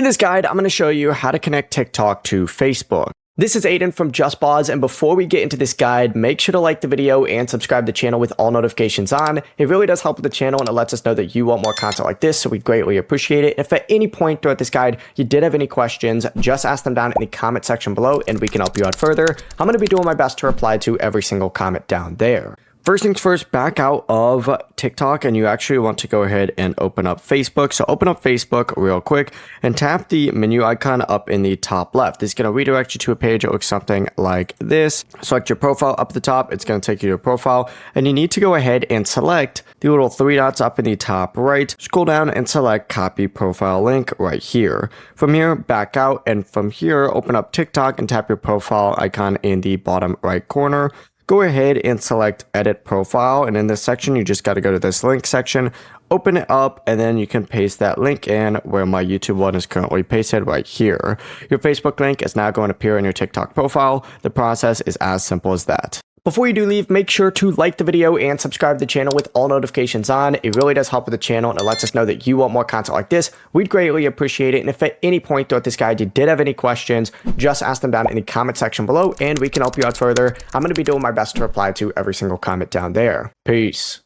In this guide, I'm going to show you how to connect TikTok to Facebook. This is Aiden from JustBoz, and before we get into this guide, make sure to like the video and subscribe to the channel with all notifications on. It really does help with the channel and it lets us know that you want more content like this, so we greatly appreciate it. If at any point throughout this guide you did have any questions, just ask them down in the comment section below and we can help you out further. I'm going to be doing my best to reply to every single comment down there. First things first, back out of TikTok and you actually want to go ahead and open up Facebook. So open up Facebook real quick and tap the menu icon up in the top left. It's going to redirect you to a page that looks something like this. Select your profile up at the top. It's going to take you to a profile and you need to go ahead and select the little three dots up in the top right. Scroll down and select copy profile link right here. From here, back out, and from here, open up TikTok and tap your profile icon in the bottom right corner. Go ahead and select edit profile, and in this section you just got to go to this link section, open it up, and then you can paste that link in where my YouTube one is currently pasted right here. Your Facebook link is now going to appear in your TikTok profile. The process is as simple as that. Before you do leave, make sure to like the video and subscribe to the channel with all notifications on. It really does help with the channel and it lets us know that you want more content like this. We'd greatly appreciate it. And if at any point throughout this guide you did have any questions, just ask them down in the comment section below and we can help you out further. I'm going to be doing my best to reply to every single comment down there. Peace.